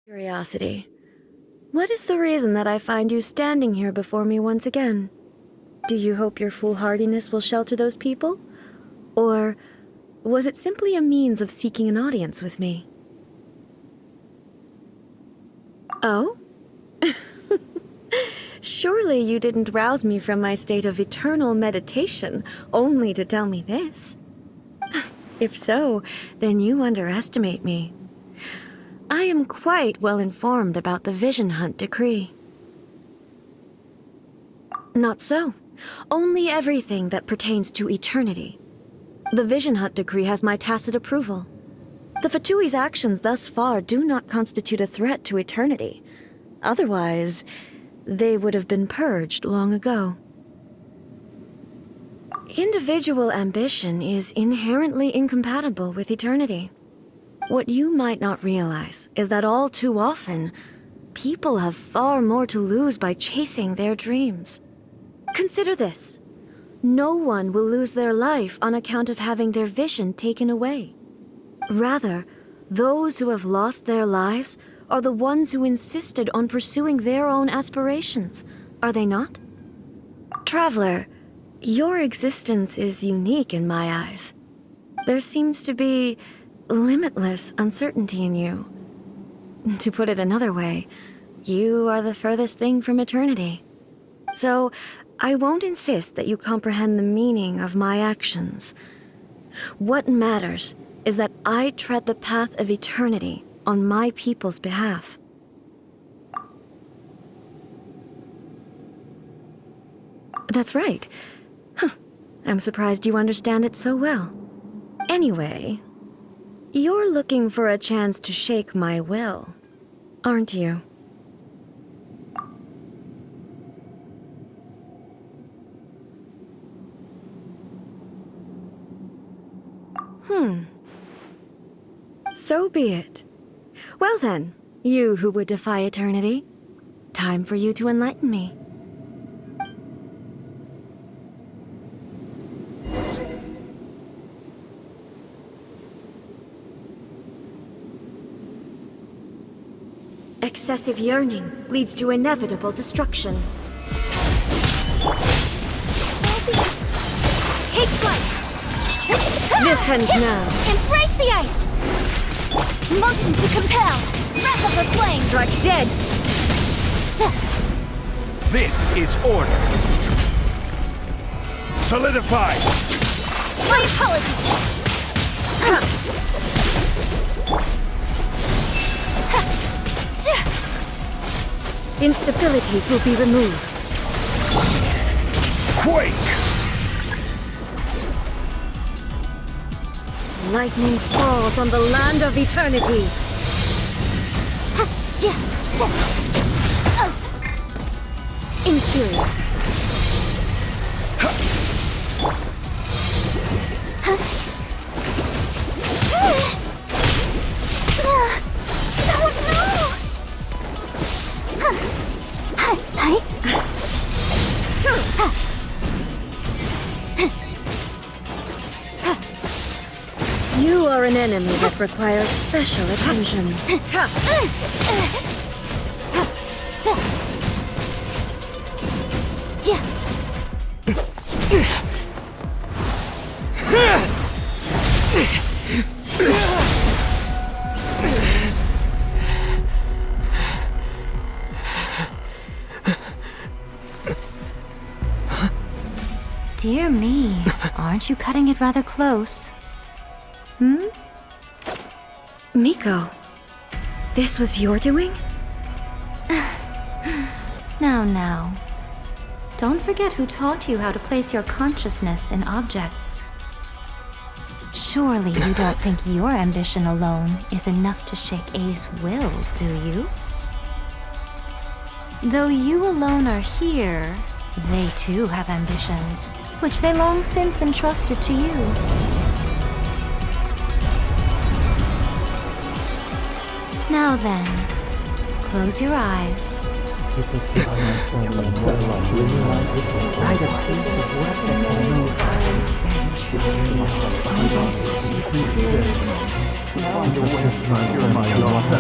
Curiosity. What is the reason that I find you standing here before me once again? Do you hope your foolhardiness will shelter those people? Or was it simply a means of seeking an audience with me? Oh? Surely you didn't rouse me from my state of eternal meditation only to tell me this. If so, then you underestimate me. I am quite well informed about the Vision Hunt decree. Not so. Only everything that pertains to eternity. The Vision Hunt decree has my tacit approval. The Fatui's actions thus far do not constitute a threat to eternity. Otherwise, they would have been purged long ago. Individual ambition is inherently incompatible with eternity. What you might not realize is that all too often, people have far more to lose by chasing their dreams. Consider this. No one will lose their life on account of having their vision taken away. Rather, those who have lost their lives are the ones who insisted on pursuing their own aspirations, are they not? Traveler, your existence is unique in my eyes. There seems to be limitless uncertainty in you. To put it another way, you are the furthest thing from eternity. So, I won't insist that you comprehend the meaning of my actions. What matters is that I tread the path of eternity on my people's behalf. That's right. I'm surprised you understand it so well. Anyway, you're looking for a chance to shake my will, aren't you? So be it. Well then, you who would defy eternity, time for you to enlighten me. Excessive yearning leads to inevitable destruction. Take flight! This ends now. Embrace the ice! Motion to compel! Wrap up the flame! Strike dead! This is order. Solidify! My apologies! Instabilities will be removed. Quake! Lightning falls on the land of eternity. Inferior. You are an enemy that requires special attention. Dear me, aren't you cutting it rather close? Miko, this was your doing? Now. Don't forget who taught you how to place your consciousness in objects. Surely you don't think your ambition alone is enough to shake A's will, do you? Though you alone are here, they too have ambitions, which they long since entrusted to you. Now then, close your eyes. Find a way to secure my daughter.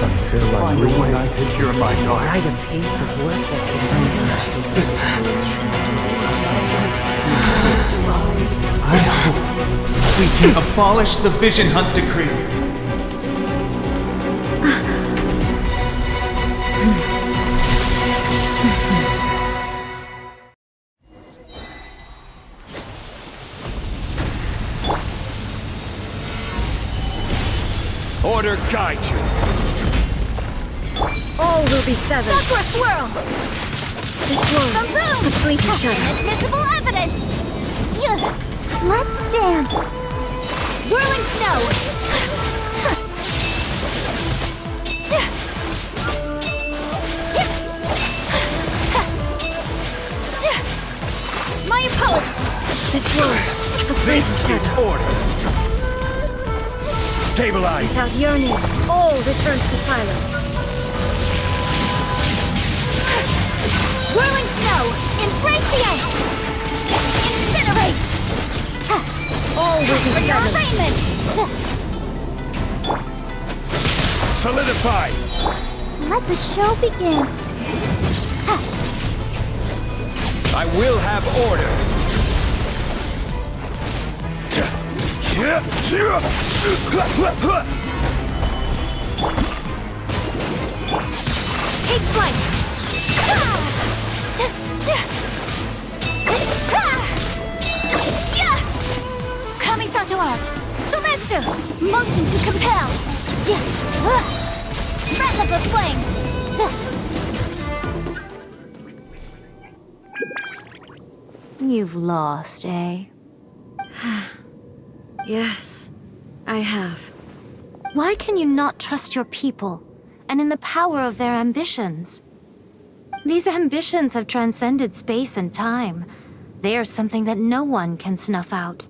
Until I find a way to secure my daughter. Write a piece of work that I hope we can abolish the Vision Hunt Decree. Order guide you. All will be severed. Sakura swirl! This world, Boom! a fleeting shadow. Admissible evidence! Let's dance! Whirling snow! My apologies! This world, a fleeting This is shadow. order. Stabilize. Without yearning, all returns to silence. Whirling snow! Embrace the ice! Incinerate! All will be For your severed. arraignment! Solidify. Let the show begin. I will have order. Take flight! Kamisato art! Sometsu! Motion to compel! Breath of the flame! You've lost, eh? Yes, I have. Why can you not trust your people, and in the power of their ambitions? These ambitions have transcended space and time. They are something that no one can snuff out.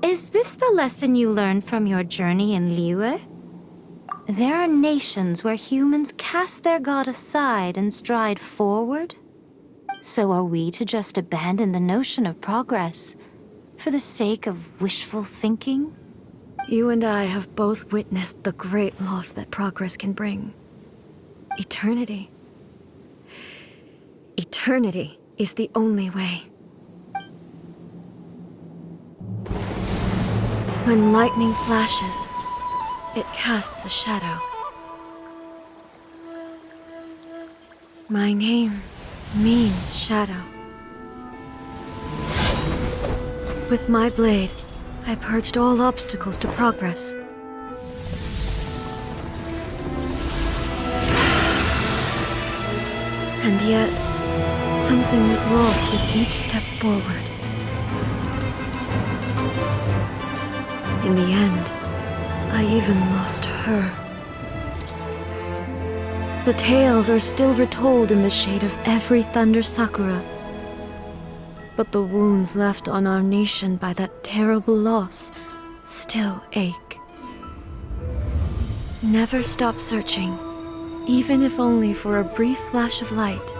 Is this the lesson you learned from your journey in Liyue? There are nations where humans cast their god aside and stride forward. So are we to just abandon the notion of progress for the sake of wishful thinking? You and I have both witnessed the great loss that progress can bring. Eternity. Eternity is the only way. When lightning flashes, it casts a shadow. My name means shadow. With my blade, I purged all obstacles to progress. And yet, something was lost with each step forward. In the end, I even lost her. The tales are still retold in the shade of every Thunder Sakura. But the wounds left on our nation by that terrible loss still ache. Never stop searching, even if only for a brief flash of light.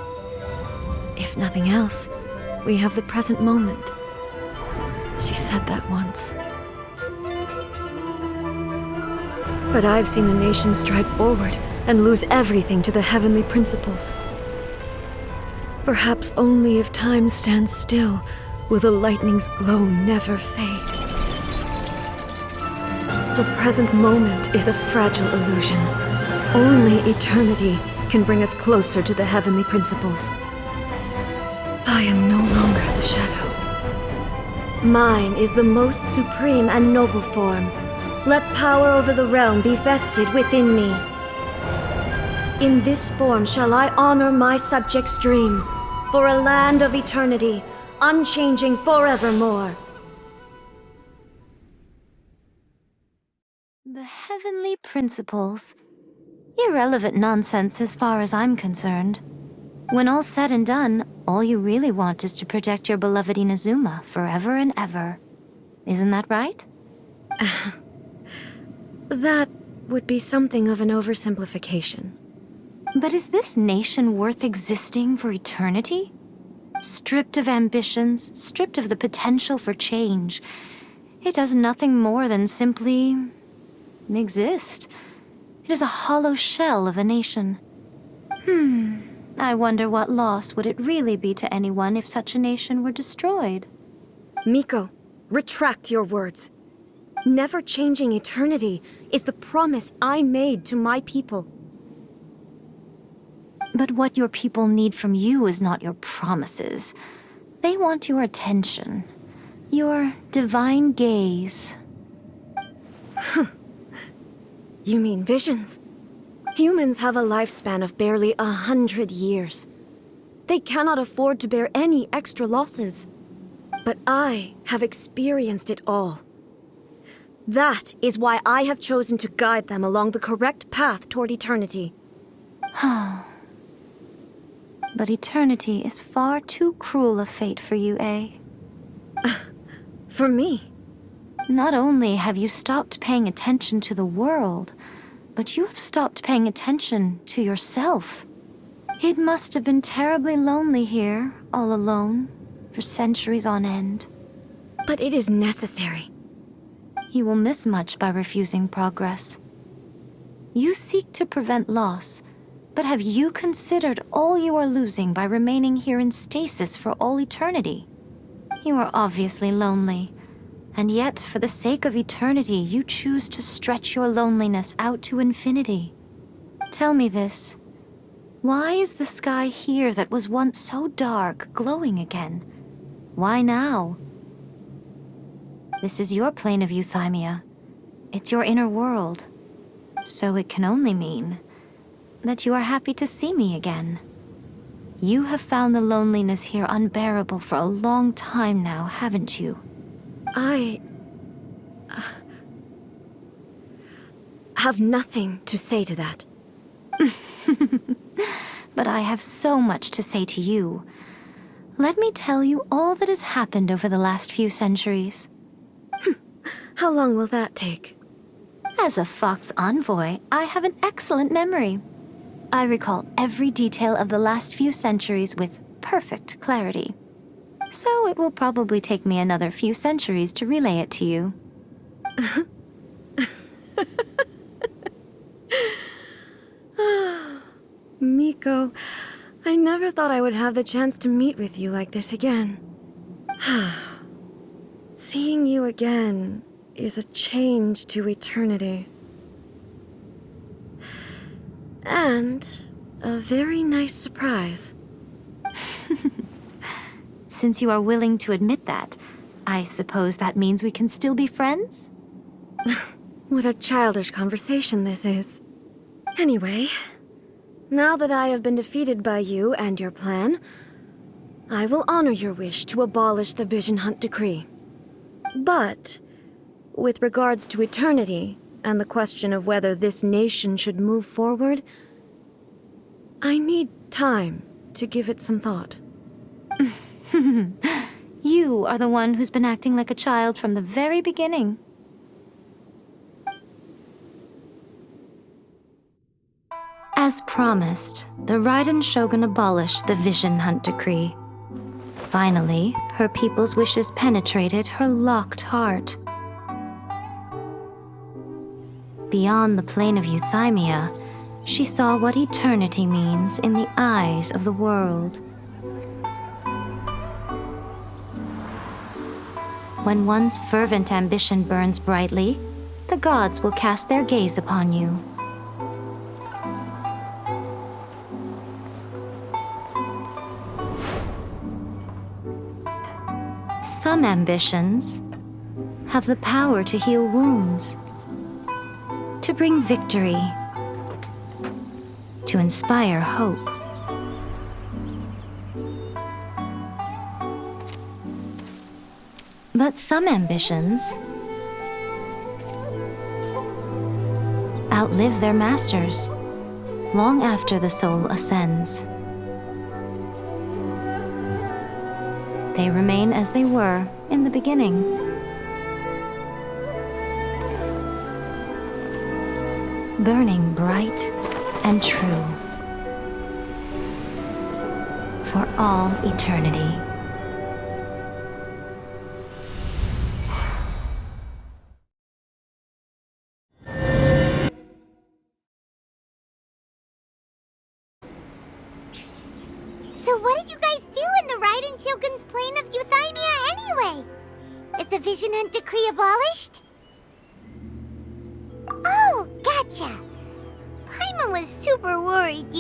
If nothing else, we have the present moment. She said that once. But I've seen a nation stride forward and lose everything to the heavenly principles. Perhaps only if time stands still will the lightning's glow never fade. The present moment is a fragile illusion. Only eternity can bring us closer to the heavenly principles. I am no longer the shadow. Mine is the most supreme and noble form. Let power over the realm be vested within me. In this form shall I honor my subjects' dream, for a land of eternity, unchanging forevermore. The heavenly principles. Irrelevant nonsense as far as I'm concerned. When all's said and done, all you really want is to protect your beloved Inazuma forever and ever. Isn't that right? That would be something of an oversimplification. But is this nation worth existing for eternity? Stripped of ambitions, stripped of the potential for change, it does nothing more than simply exist. It is a hollow shell of a nation. I wonder what loss would it really be to anyone if such a nation were destroyed? Miko, retract your words. Never changing eternity is the promise I made to my people. But what your people need from you is not your promises. They want your attention. Your divine gaze. You mean visions? Humans have a lifespan of barely 100 years. They cannot afford to bear any extra losses. But I have experienced it all. That is why I have chosen to guide them along the correct path toward eternity. But eternity is far too cruel a fate for you, eh? For me? Not only have you stopped paying attention to the world, but you have stopped paying attention to yourself. It must have been terribly lonely here, all alone, for centuries on end. But it is necessary. You will miss much by refusing progress. You seek to prevent loss, but have you considered all you are losing by remaining here in stasis for all eternity? You are obviously lonely, and yet for the sake of eternity you choose to stretch your loneliness out to infinity. Tell me this. Why is the sky here that was once so dark glowing again? Why now? This is your plane of euthymia. It's your inner world. So it can only mean that you are happy to see me again. You have found the loneliness here unbearable for a long time now, haven't you? I have nothing to say to that. But I have so much to say to you. Let me tell you all that has happened over the last few centuries. How long will that take? As a Fox envoy, I have an excellent memory. I recall every detail of the last few centuries with perfect clarity. So it will probably take me another few centuries to relay it to you. Miko, I never thought I would have the chance to meet with you like this again. Seeing you again is a change to eternity. And a very nice surprise. Since you are willing to admit that, I suppose that means we can still be friends? What a childish conversation this is. Anyway, now that I have been defeated by you and your plan, I will honor your wish to abolish the Vision Hunt Decree. But, with regards to eternity and the question of whether this nation should move forward, I need time to give it some thought. You are the one who's been acting like a child from the very beginning. As promised, the Raiden Shogun abolished the Vision Hunt Decree. Finally, her people's wishes penetrated her locked heart. Beyond the plane of euthymia, she saw what eternity means in the eyes of the world. When one's fervent ambition burns brightly, the gods will cast their gaze upon you. Some ambitions have the power to heal wounds, to bring victory, to inspire hope. But some ambitions outlive their masters long after the soul ascends. They remain as they were in the beginning. Burning bright and true. for all eternity. So what did you guys do in the Raiden Shogun's plane of Euthymia anyway? Is the Vision Hunt decree abolished? Oh, gotcha. Paimon was super worried you